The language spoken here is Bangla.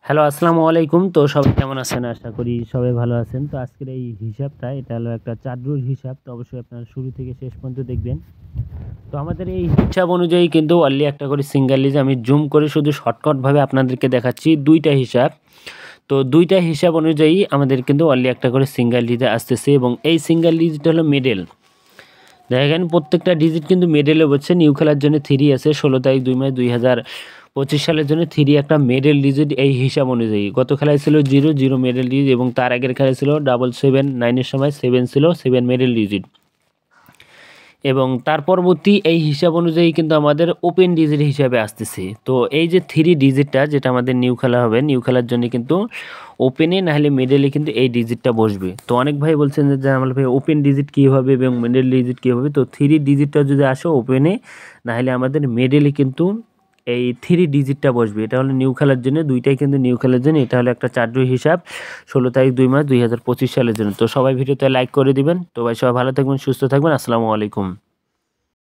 হ্যালো, আসসালামু আলাইকুম। তো সবাই কেমন আছেন? আশা করি সবাই ভালো আছেন। তো আজকের এই হিসাবটা এটা হলো একটা চার্ট হিসাব। তো অবশ্যই আপনারা শুরু থেকে শেষ পর্যন্ত দেখবেন। তো আমাদের এই হিসাব অনুযায়ী কিন্তু অনলি একটা করে সিঙ্গেল লিজ আমি জুম করে শুধু শর্টকাটভাবে আপনাদেরকে দেখাচ্ছি ২ টা হিসাব। তো ২ টা হিসাব অনুযায়ী আমাদের কিন্তু অনলি একটা করে সিঙ্গেল ডিজিট আসতেছে এবং এই সিঙ্গেল ডিজিট হলো মিডল। দেখেন প্রত্যেকটা ডিজিট কিন্তু মিডলে বসছে। নিউ খেলার জন্য ৩ আছে ১৬ তারিখ ২ মাস ২০২৫ সালের জন্য ৩ একটা মিডল ডিজিট এই হিসাব অনুযায়ী। গত খেলায় ছিল ০, ০ মিডল ডিজিট এবং তার আগের খেলায় ছিল 779 এর সময় 7 ছিল 7 মিডল ডিজিট। এবং তার পরবর্তী এই হিসাব অনুযায়ী কিন্তু আমাদের ওপেন ডিজিট হিসাবে আসতেছে। তো এই যে 3 ডিজিটটা যেটা আমাদের নিউ খেলা হবে, নিউ খেলার জন্য কিন্তু ওপেনে না হলে মিডলে কিন্তু এই ডিজিটটা বসবে। তো অনেক ভাই বলছেন যে জামাল ভাই ওপেন ডিজিট কী হবে এবং মিডল ডিজিট কী হবে? তো 3 ডিজিটটা যদি আসে ওপেনে না হলে আমাদের মিডলে কিন্তু এই 3 ডিজিটটা বসবে। এটা হলো নিউ খেলার জন্য, ২টাই কিন্তু নিউ খেলার জন্য। এটা হলো একটা চার্ট হিসাব ১৬ তারিখ ২ মাস ২০২৫ সালের জন্য। তো সবাই ভিডিওতে লাইক করে দিবেন। তো ভাই সবাই ভালো থাকবেন, সুস্থ থাকবেন। আসসালামু আলাইকুম।